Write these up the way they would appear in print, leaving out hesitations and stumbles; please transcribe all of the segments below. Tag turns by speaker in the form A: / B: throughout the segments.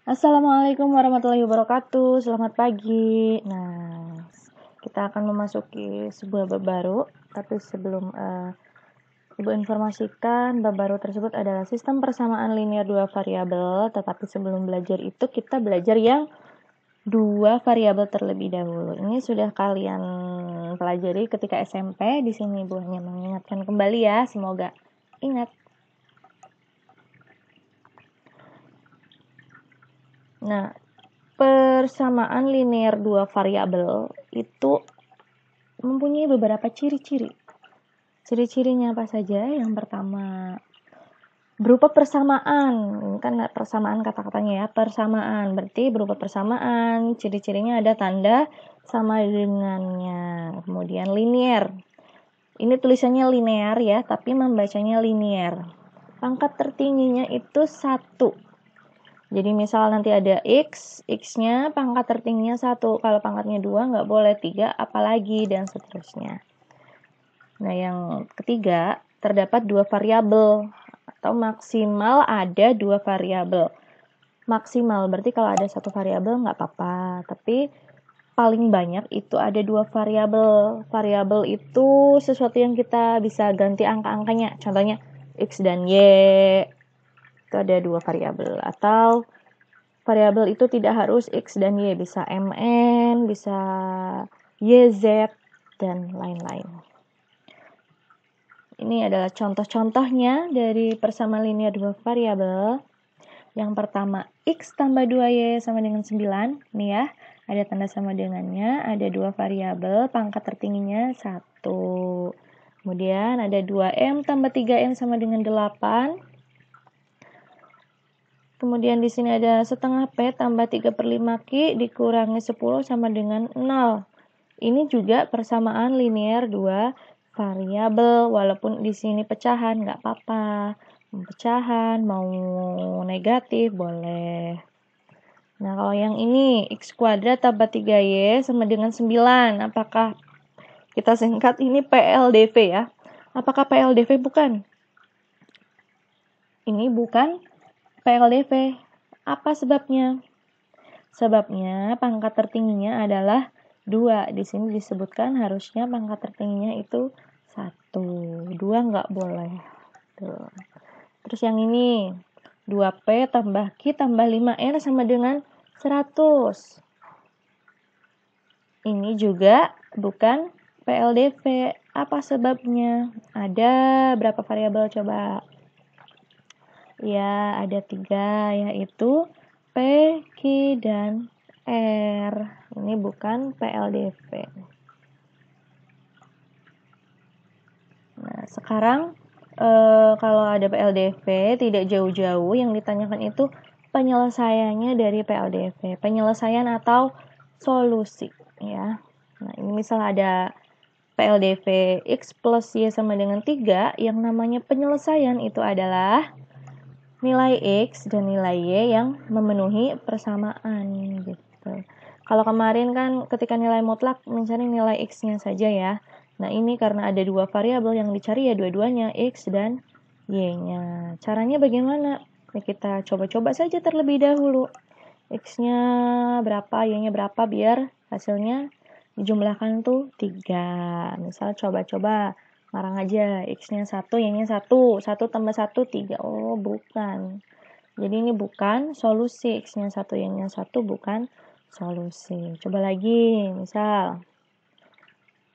A: Assalamualaikum warahmatullahi wabarakatuh. Selamat pagi. Nah, kita akan memasuki sebuah bab baru. Tapi sebelum Ibu informasikan, bab baru tersebut adalah sistem persamaan linear dua variabel. Tetapi sebelum belajar itu, kita belajar yang dua variabel terlebih dahulu. Ini sudah kalian pelajari ketika SMP. Di sini Ibu hanya mengingatkan kembali ya. Semoga ingat. Nah, persamaan linear dua variabel itu mempunyai beberapa ciri-ciri. Ciri-cirinya apa saja? Yang pertama, berupa persamaan. Ini kan persamaan kata-katanya ya, persamaan. Berarti berupa persamaan, ciri-cirinya ada tanda sama dengannya. Kemudian linear. Ini tulisannya linear ya, tapi membacanya linear. Pangkat tertingginya itu 1. Jadi misal nanti ada X-nya pangkat tertingginya 1. Kalau pangkatnya 2 nggak boleh 3, apalagi, dan seterusnya. Nah, yang ketiga, terdapat 2 variabel atau maksimal ada 2 variabel. Maksimal berarti kalau ada 1 variabel nggak apa-apa, tapi paling banyak itu ada 2 variabel. Variabel itu sesuatu yang kita bisa ganti angka-angkanya. Contohnya X dan Y. Itu ada 2 variabel. Atau variabel itu tidak harus X dan Y, bisa MN, bisa YZ, dan lain-lain. Ini adalah contoh-contohnya dari persamaan linear dua variabel. Yang pertama, X tambah 2Y sama dengan 9. Nih ya, ada tanda sama dengannya, ada 2 variabel, pangkat tertingginya 1. Kemudian ada 2M tambah 3M sama dengan 8. Kemudian di sini ada setengah P tambah 3/5Q dikurangi 10 sama dengan 0. Ini juga persamaan linear dua variabel. Walaupun di sini pecahan, nggak apa-apa. Mau pecahan, mau negatif, boleh. Nah, kalau yang ini, X kuadrat tambah 3Y sama dengan 9. Apakah kita singkat ini PLDV ya? Apakah PLDV? Bukan. Ini bukan PLDV. Apa sebabnya? Sebabnya pangkat tertingginya adalah 2. Di sini disebutkan harusnya pangkat tertingginya itu 1. 2 nggak boleh. Tuh. Terus yang ini, 2P tambah Q tambah 5R sama dengan 100. Ini juga bukan PLDV. Apa sebabnya? Ada berapa variabel coba? Ya, ada 3, yaitu P, Q, dan R. Ini bukan PLDV. Nah, sekarang kalau ada PLDV, tidak jauh-jauh yang ditanyakan itu penyelesaiannya dari PLDV. Penyelesaian atau solusi, ya. Nah, ini misal ada PLDV X plus Y sama dengan 3, yang namanya penyelesaian itu adalah nilai X dan nilai Y yang memenuhi persamaan gitu. Kalau kemarin kan ketika nilai mutlak mencari nilai X-nya saja ya. Nah, ini karena ada 2 variabel yang dicari ya dua-duanya X dan Y-nya. Caranya bagaimana? Ya, kita coba-coba saja terlebih dahulu. X-nya berapa, Y-nya berapa biar hasilnya dijumlahkan tuh 3. Misal coba-coba marang aja, X-nya 1, Y-nya 1. 1 tambah 1, 3. Oh, bukan. Jadi ini bukan solusi. X-nya 1, Y-nya 1 bukan solusi. Coba lagi, misal.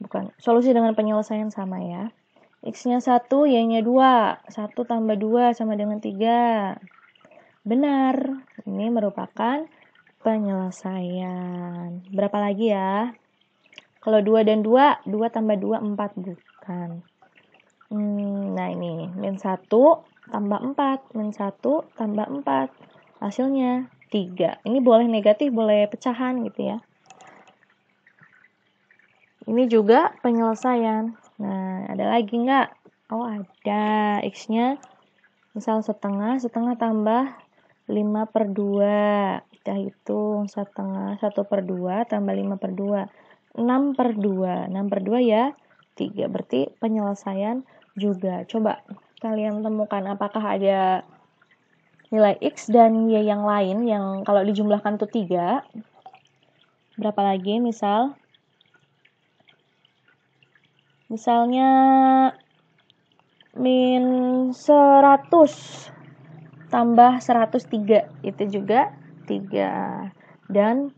A: Bukan. Solusi dengan penyelesaian sama ya. X-nya 1, Y-nya 2. 1 tambah 2 sama dengan 3. Benar. Ini merupakan penyelesaian. Berapa lagi ya? Kalau 2 dan 2, 2 tambah 2, 4. Bukan. Nah ini, min 1 tambah 4. Min 1 tambah 4. Hasilnya 3. Ini boleh negatif, boleh pecahan gitu ya. Ini juga penyelesaian. Nah, ada lagi nggak? Oh, ada. X-nya misal setengah tambah 5/2. Kita hitung setengah 1/2 tambah 5/2. 6/2. 6/2 ya 3. Berarti penyelesaian juga. Coba kalian temukan apakah ada nilai X dan Y yang lain yang kalau dijumlahkan tuh 3. Berapa lagi? Misalnya min 100 tambah 103 itu juga 3 dan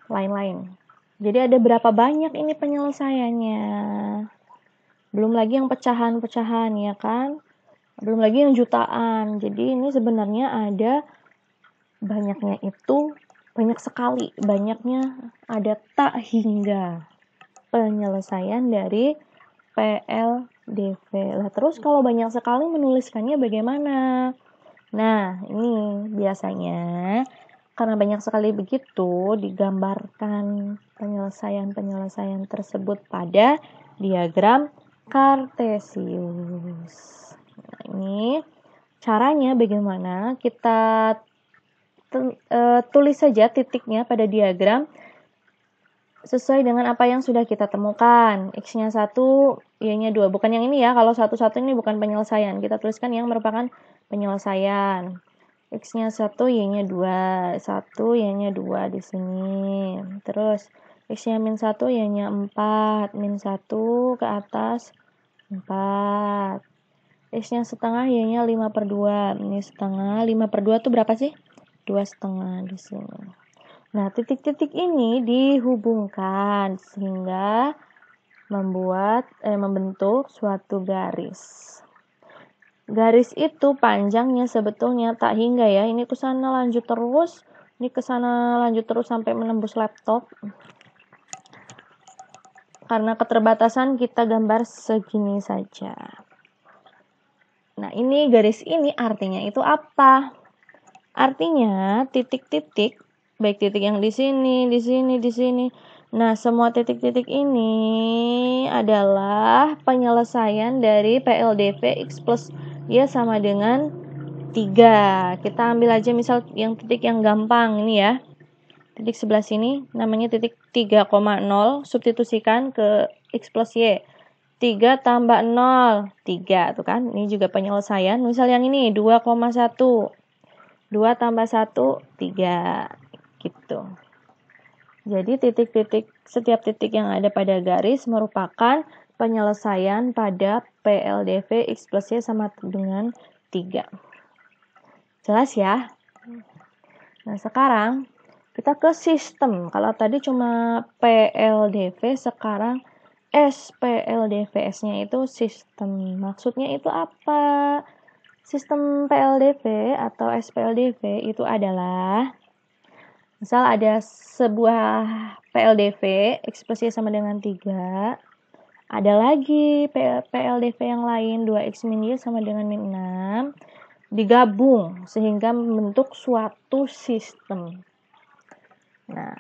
A: lain-lain. Jadi ada berapa banyak ini penyelesaiannya? Belum lagi yang pecahan-pecahan ya kan? Belum lagi yang jutaan. Jadi ini sebenarnya ada banyaknya itu banyak sekali. Banyaknya ada tak hingga penyelesaian dari PLDV. Lah terus kalau banyak sekali menuliskannya bagaimana? Nah, ini biasanya karena banyak sekali begitu digambarkan penyelesaian-penyelesaian tersebut pada diagram Kartesius. Nah, ini caranya bagaimana? Kita tulis saja titiknya pada diagram sesuai dengan apa yang sudah kita temukan. X-nya 1, Y-nya 2. Bukan yang ini ya, kalau 1-1 ini bukan penyelesaian. Kita tuliskan yang merupakan penyelesaian. X-nya 1, Y-nya 2. 1, Y-nya 2 di sini. Terus, X-nya min 1, Y-nya 4. Min 1 ke atas 4. X-nya setengah, Y-nya 5/2. Ini setengah, 5/2 itu berapa sih? 2,5 di sini. Nah, titik-titik ini dihubungkan sehingga membentuk suatu garis. Garis itu panjangnya sebetulnya tak hingga ya. Ini ke sana lanjut terus, ini ke sana lanjut terus sampai menembus laptop. Karena keterbatasan kita gambar segini saja. Nah, ini garis ini artinya itu apa? Artinya titik-titik baik titik yang di sini, di sini, di sini. Nah, semua titik-titik ini adalah penyelesaian dari PLDV X plus Y sama dengan 3. Kita ambil aja misal yang titik yang gampang ini ya. Titik sebelah sini namanya titik 3,0, substitusikan ke X plus Y. 3 tambah 0, 3 tuh kan. Ini juga penyelesaian. Misal yang ini 2,1. 2 tambah 1, 3. Gitu. Jadi setiap titik yang ada pada garis merupakan penyelesaian pada PLDV X plus Y sama dengan 3. Jelas ya? Nah, sekarang kita ke sistem. Kalau tadi cuma PLDV, sekarang SPLDV-nya itu sistem. Maksudnya itu apa? Sistem PLDV atau SPLDV itu adalah misal ada sebuah PLDV, X plus Y sama dengan 3. Ada lagi PLDV yang lain, 2X min Y sama dengan min 6. Digabung sehingga membentuk suatu sistem. Nah,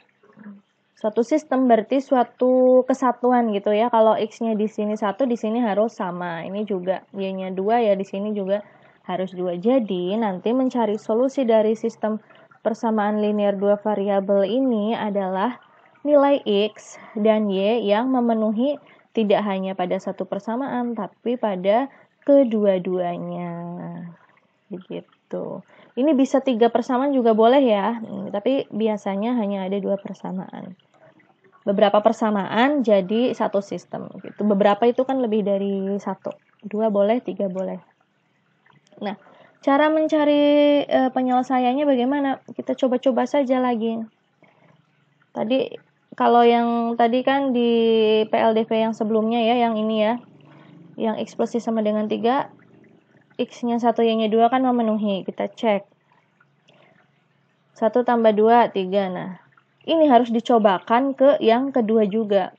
A: suatu sistem berarti suatu kesatuan gitu ya. Kalau X-nya di sini 1, di sini harus sama. Ini juga Y-nya 2 ya, di sini juga harus 2. Jadi, nanti mencari solusi dari sistem persamaan linear 2 variabel ini adalah nilai X dan Y yang memenuhi tidak hanya pada satu persamaan, tapi pada kedua-duanya. Begitu. Ini bisa 3 persamaan juga boleh ya, tapi biasanya hanya ada 2 persamaan. Beberapa persamaan jadi satu sistem. Gitu. Beberapa itu kan lebih dari 1. 2 boleh, 3 boleh. Nah, cara mencari penyelesaiannya bagaimana? Kita coba-coba saja lagi. Tadi, kalau yang tadi kan di PLDV yang sebelumnya ya, yang ini ya. Yang X plus Y sama dengan 3, X-nya 1, Y-nya 2 kan memenuhi. Kita cek. 1 tambah 2, 3. Nah, ini harus dicobakan ke yang kedua juga.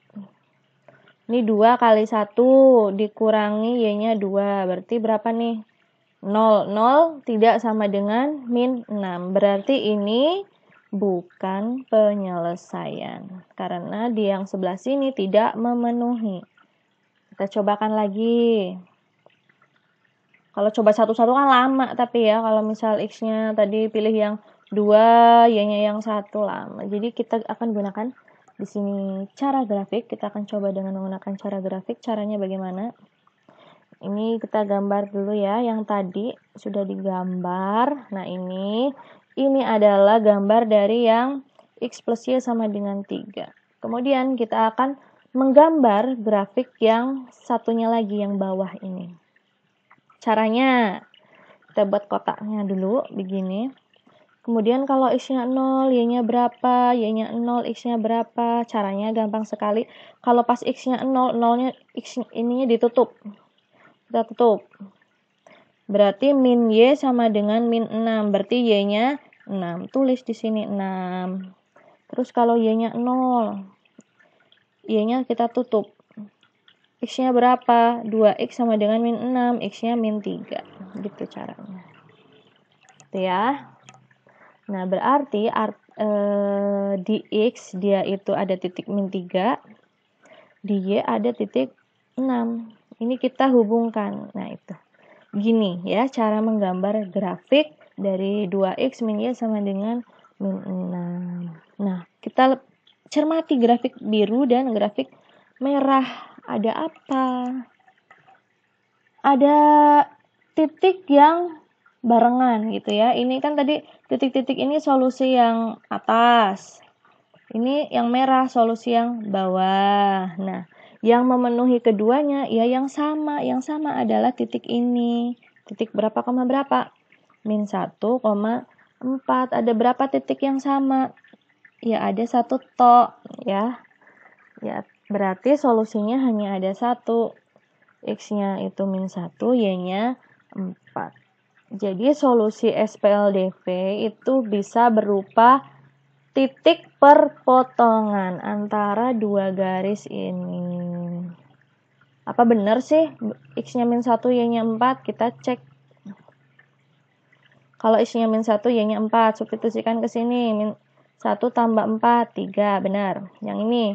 A: Ini 2 kali 1 dikurangi Y-nya 2. Berarti berapa nih? 0. 0 tidak sama dengan min 6. Berarti ini bukan penyelesaian. Karena di yang sebelah sini tidak memenuhi. Kita cobakan lagi. Kalau coba satu-satu kan lama tapi ya. Kalau misal X-nya tadi pilih yang 2, Y-nya yang 1 lama. Jadi kita akan gunakan di sini cara grafik. Kita akan coba dengan menggunakan cara grafik. Caranya bagaimana? Ini kita gambar dulu ya, yang tadi sudah digambar. Nah, ini adalah gambar dari yang X plus Y sama dengan 3. Kemudian kita akan menggambar grafik yang satunya lagi, yang bawah ini. Caranya, kita buat kotaknya dulu, begini. Kemudian kalau X-nya 0, Y-nya berapa, Y-nya 0, X-nya berapa. Caranya gampang sekali. Kalau pas X-nya 0, 0-nya X ininya ditutup. Kita tutup. Berarti min Y sama dengan min 6. Berarti Y-nya 6. Tulis di sini 6. Terus kalau Y-nya 0, Y-nya kita tutup. X-nya berapa? 2X sama dengan min 6. X-nya min 3. Gitu caranya. Gitu ya. Nah, berarti di X dia itu ada titik min 3. Di Y ada titik 6. Ini kita hubungkan. Nah, itu. Gini ya cara menggambar grafik dari 2X min Y sama dengan min 6. Nah, kita cermati grafik biru dan grafik merah. Ada apa? Ada titik yang barengan gitu ya. Ini kan tadi titik-titik ini solusi yang atas. Ini yang merah solusi yang bawah. Nah, yang memenuhi keduanya ya yang sama. Yang sama adalah titik ini. Titik berapa koma berapa? Min 1,4. Ada berapa titik yang sama? Ya ada 1 tok ya. Ya berarti solusinya hanya ada 1. X-nya itu min 1, Y-nya 4. Jadi solusi SPLDV itu bisa berupa titik perpotongan antara dua garis ini. Apa benar sih X-nya min 1, Y-nya 4? Kita cek. Kalau X-nya min 1, Y-nya 4, substitusikan ke sini. Min 1 tambah 4, 3. Benar. Yang ini.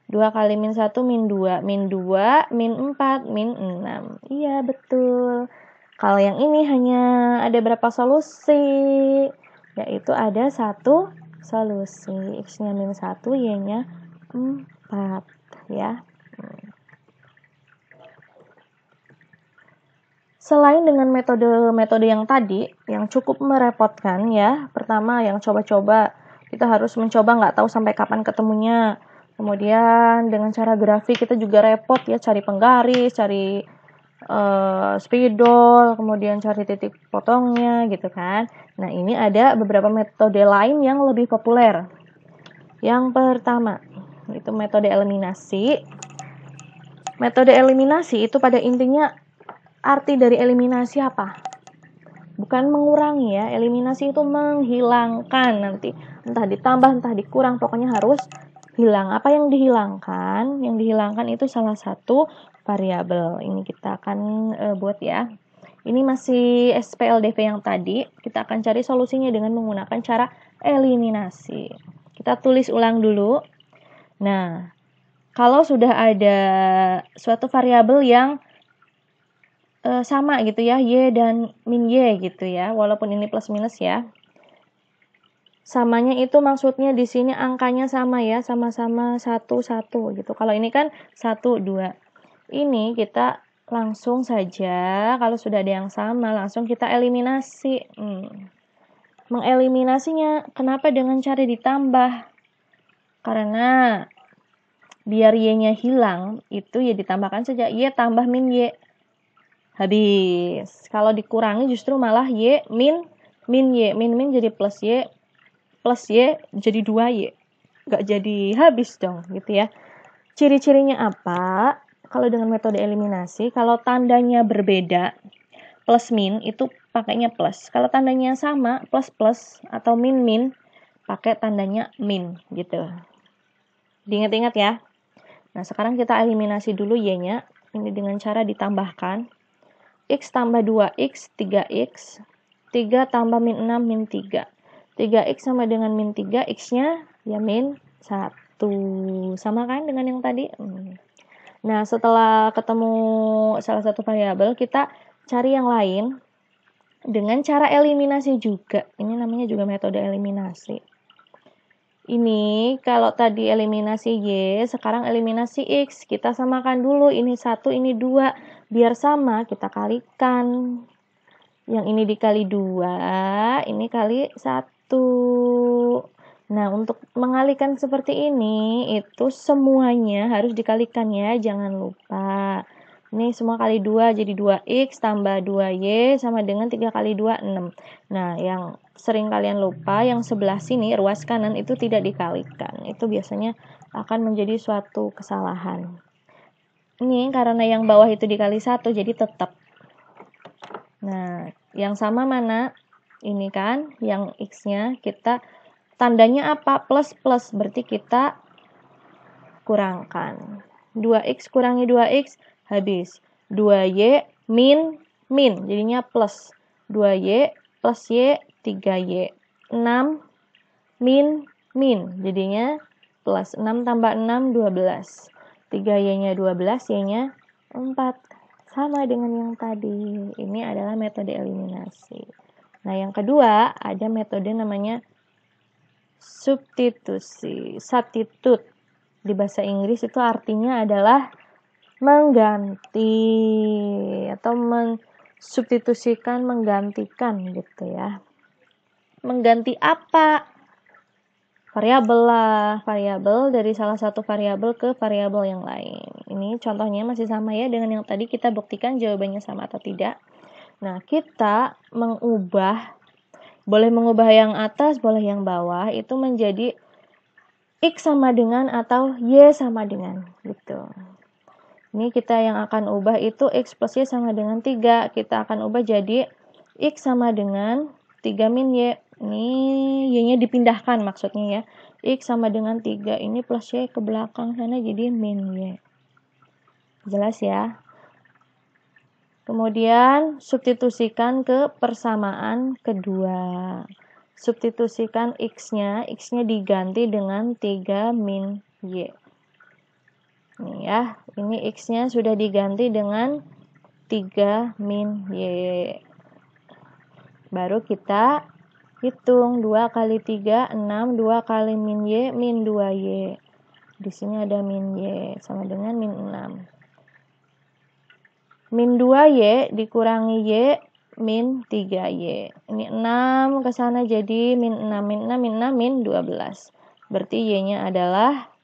A: 2 kali min 1, min 2. Min 2, min 4, min 6. Iya, betul. Kalau yang ini hanya ada berapa solusi? Yaitu ada 1 solusi. X-nya min 1, Y-nya 4 ya. Selain dengan metode-metode yang tadi, yang cukup merepotkan ya. Pertama yang coba-coba, kita harus mencoba nggak tahu sampai kapan ketemunya. Kemudian dengan cara grafik kita juga repot ya, cari penggaris, cari spidol, kemudian cari titik potongnya gitu kan. Nah, ini ada beberapa metode lain yang lebih populer. Yang pertama, itu metode eliminasi. Metode eliminasi itu pada intinya arti dari eliminasi apa? Bukan mengurangi ya. Eliminasi itu menghilangkan, nanti entah ditambah, entah dikurang, pokoknya harus hilang. Apa yang dihilangkan? Yang dihilangkan itu salah satu variabel. Ini kita akan buat ya. Ini masih SPLDV yang tadi. Kita akan cari solusinya dengan menggunakan cara eliminasi. Kita tulis ulang dulu. Nah, kalau sudah ada suatu variabel yang sama gitu ya, Y dan min Y gitu ya, walaupun ini plus minus ya. Samanya itu maksudnya di sini angkanya sama ya, sama-sama 1, 1 gitu. Kalau ini kan 1, 2. Ini kita langsung saja, kalau sudah ada yang sama, langsung kita eliminasi. Mengeliminasinya, kenapa dengan cara ditambah? Karena biar Y-nya hilang, itu ya ditambahkan saja Y tambah min Y. Habis. Kalau dikurangi justru malah Y min Y. Min jadi plus Y. Plus Y jadi 2Y. Nggak jadi habis dong gitu ya. Ciri-cirinya apa? Kalau dengan metode eliminasi, kalau tandanya berbeda, plus min itu pakainya plus. Kalau tandanya sama, plus plus atau min min, pakai tandanya min gitu. Diingat-ingat ya. Nah, sekarang kita eliminasi dulu Y-nya. Ini dengan cara ditambahkan. X tambah 2X, 3X. 3 tambah min 6, min 3. 3X sama dengan min 3, X-nya ya min 1. Sama kan dengan yang tadi? Nah, setelah ketemu salah satu variabel, kita cari yang lain dengan cara eliminasi juga. Ini namanya juga metode eliminasi. Ini kalau tadi eliminasi Y, sekarang eliminasi X. Kita samakan dulu, ini 1, ini 2. Biar sama, kita kalikan. Yang ini dikali 2, ini kali 1. Nah, untuk mengalikan seperti ini, itu semuanya harus dikalikan ya, jangan lupa. Ini semua kali 2, jadi 2X tambah 2Y sama dengan 3 kali 2, 6. Nah, yang sering kalian lupa, yang sebelah sini, ruas kanan itu tidak dikalikan. Itu biasanya akan menjadi suatu kesalahan. Ini karena yang bawah itu dikali 1, jadi tetap. Nah, yang sama mana? Ini kan, yang X-nya kita tandanya apa? Plus, plus. Berarti kita kurangkan. 2X kurangi 2X, habis. 2Y min, min. Jadinya plus. 2Y plus Y, 3Y. 6 min, min. Jadinya plus. 6 tambah 6, 12. 3Y-nya 12, Y-nya 4. Sama dengan yang tadi. Ini adalah metode eliminasi. Nah, yang kedua, ada metode namanya substitusi. Substitute. Di bahasa Inggris itu artinya adalah mengganti atau mensubstitusikan, menggantikan gitu ya. Mengganti apa? Variabel lah, variabel dari salah satu variabel ke variabel yang lain. Ini contohnya masih sama ya dengan yang tadi, kita buktikan jawabannya sama atau tidak. Nah, kita mengubah, boleh mengubah yang atas, boleh yang bawah, itu menjadi X sama dengan atau Y sama dengan gitu. Ini kita yang akan ubah itu X plus Y sama dengan 3. Kita akan ubah jadi X sama dengan 3 min Y. Ini Y-nya dipindahkan maksudnya ya. X sama dengan 3. Ini plus Y ke belakang sana jadi min Y. Jelas ya? Kemudian substitusikan ke persamaan kedua. Substitusikan X-nya diganti dengan 3 min Y. Nih ya, ini X-nya sudah diganti dengan 3 min Y. Baru kita hitung 2 kali 3, 6, 2 kali min Y, min 2Y. Di sini ada min Y, sama dengan min 6. Min 2Y dikurangi Y, min 3Y. Ini 6 ke sana jadi min 6, min 6, min 6, min 12. Berarti Y-nya adalah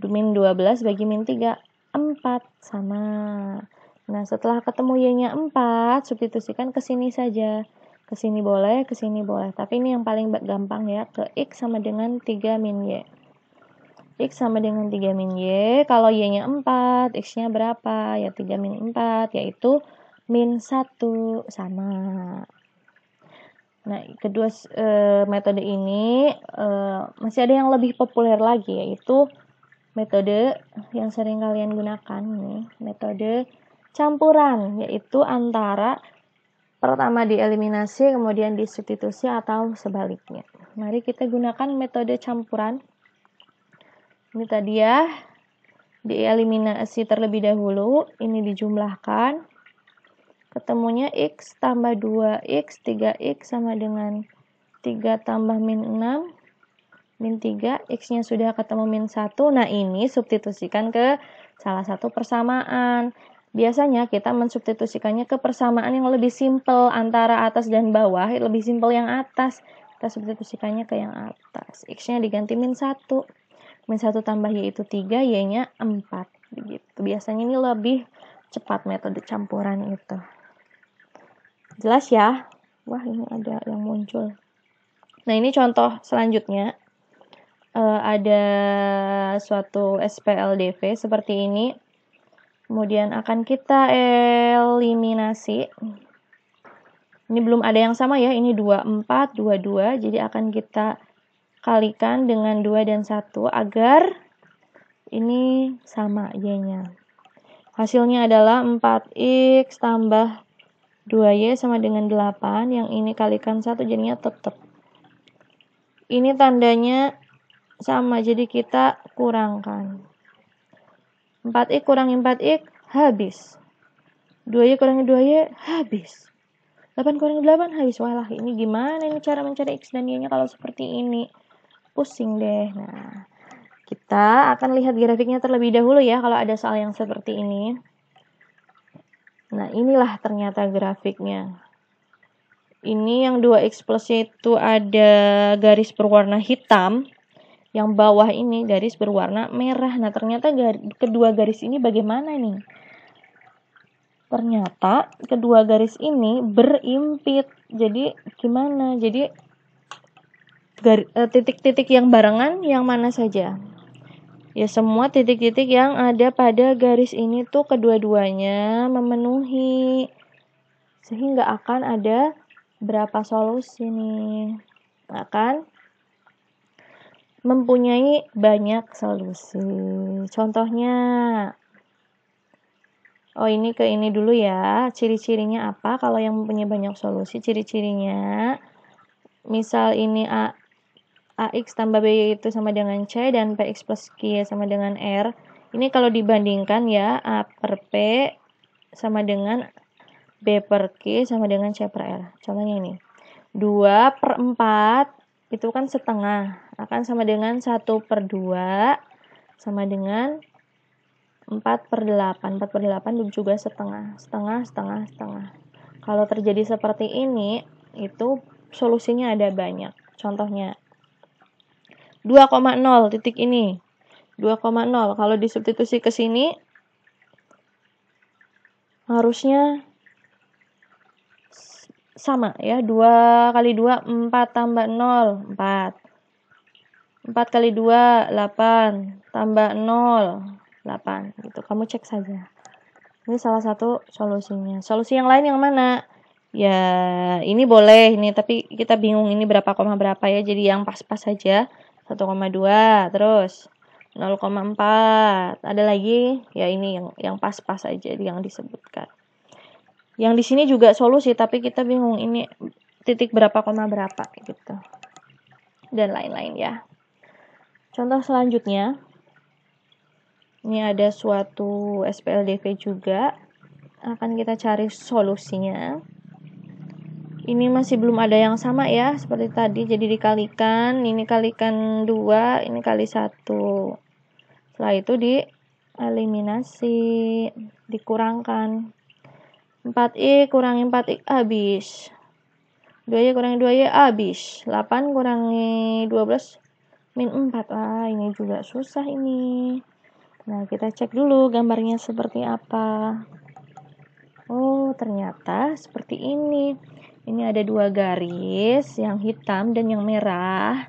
A: min 12 bagi min 3, 4. Sama. Nah, setelah ketemu Y-nya 4, substitusikan ke sini saja. Ke sini boleh, ke sini boleh. Tapi ini yang paling gampang ya, ke X sama dengan 3 min Y. X sama dengan 3 min Y, kalau Y-nya 4, X-nya berapa? Ya 3 min 4, yaitu min 1, sama. Nah, kedua metode ini masih ada yang lebih populer lagi, yaitu metode yang sering kalian gunakan nih, metode campuran, yaitu antara pertama dieliminasi kemudian disubstitusi atau sebaliknya. Mari kita gunakan metode campuran. Ini tadi ya, dieliminasi terlebih dahulu, ini dijumlahkan, ketemunya X tambah 2X, 3X sama dengan 3 tambah min 6, min 3, X-nya sudah ketemu min 1, nah ini substitusikan ke salah satu persamaan. Biasanya kita mensubstitusikannya ke persamaan yang lebih simpel antara atas dan bawah, lebih simpel yang atas. Kita substitusikannya ke yang atas. X-nya diganti min 1. Min 1 tambah Y itu 3, Y-nya 4. Begitu. Biasanya ini lebih cepat metode campuran itu. Jelas ya? Wah, ini ada yang muncul. Nah, ini contoh selanjutnya. Ada suatu SPLDV seperti ini. Kemudian akan kita eliminasi. Ini belum ada yang sama ya, ini 24, 22. Jadi akan kita kalikan dengan 2 dan 1 agar ini sama Y-nya. Hasilnya adalah 4X tambah 2Y sama dengan 8. Yang ini kalikan 1 jadinya tetap. Ini tandanya sama, jadi kita kurangkan. 4X kurangi 4X, habis. 2Y kurangi 2Y, habis. 8 kurangi 8, habis. Walah, ini gimana ini cara mencari X dan Y-nya kalau seperti ini? pusing deh. Nah, kita akan lihat grafiknya terlebih dahulu ya kalau ada soal yang seperti ini. Nah, inilah ternyata grafiknya. Ini yang 2x plusnya itu ada garis berwarna hitam. Yang bawah ini garis berwarna merah. Nah, ternyata kedua garis ini bagaimana nih? Ternyata kedua garis ini berimpit. Jadi gimana? Jadi titik-titik yang barengan yang mana saja? Ya, semua titik-titik yang ada pada garis ini tuh kedua-duanya memenuhi. Sehingga akan ada berapa solusi nih? Akan mempunyai banyak solusi. Contohnya, ini ke ini dulu ya. Ciri-cirinya apa kalau yang mempunyai banyak solusi? Ciri-cirinya, misal ini AX tambah BY itu sama dengan C dan PX plus Q sama dengan R. Ini kalau dibandingkan ya, A per P sama dengan B per Q sama dengan C per R. Contohnya ini. 2 per 4 itu kan setengah. Akan sama dengan 1 per 2 sama dengan 4 per 8. 4 per 8 juga setengah. Setengah. Kalau terjadi seperti ini, itu solusinya ada banyak. Contohnya, 2,0 titik ini. 2,0 kalau disubstitusi ke sini harusnya sama ya. 2 kali 2 4 tambah 0 4. 4 kali 2 8 tambah 0 8 gitu. Kamu cek saja. Ini salah satu solusinya. Solusi yang lain yang mana? Ya, ini boleh ini, tapi kita bingung ini berapa koma berapa ya. Jadi yang pas-pas saja. 1,2 terus 0,4. Ada lagi ya, ini yang pas-pas aja yang disebutkan. Yang di sini juga solusi tapi kita bingung ini titik berapa koma berapa gitu. Dan lain-lain ya. Contoh selanjutnya, ini ada suatu SPLDV juga. Akan kita cari solusinya. Ini masih belum ada yang sama ya, seperti tadi. Jadi dikalikan, ini kalikan 2, ini kali 1. Setelah itu dieliminasi, dikurangkan. 4i kurangi 4i habis. 2y kurangi 2y habis. 8 kurangi 12 min 4. Ini juga susah ini. Nah, kita cek dulu gambarnya seperti apa. Oh, ternyata seperti ini. Ini ada 2 garis, yang hitam dan yang merah.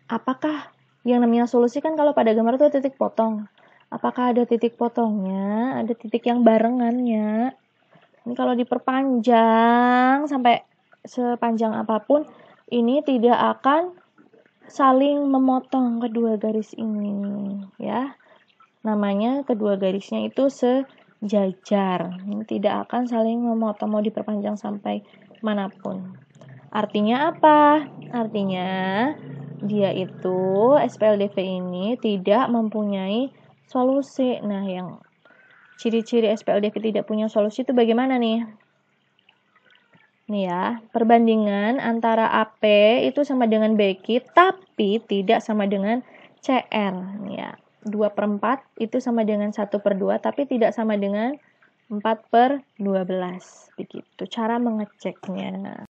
A: Apakah yang namanya solusi kan kalau pada gambar itu titik potong. Apakah ada titik potongnya? Ada titik yang barengannya? Ini kalau diperpanjang sampai sepanjang apapun, ini tidak akan saling memotong kedua garis ini, ya. Namanya kedua garisnya itu sejajar. Ini tidak akan saling memotong mau diperpanjang sampai manapun. Artinya apa? Artinya dia itu SPLDV ini tidak mempunyai solusi. Nah, yang ciri-ciri SPLDV tidak punya solusi itu bagaimana nih? Nih ya, perbandingan antara AP itu sama dengan BQ tapi tidak sama dengan CR. Nih ya, 2 per 4 itu sama dengan 1 per 2 tapi tidak sama dengan 4 per 12. Begitu cara mengeceknya.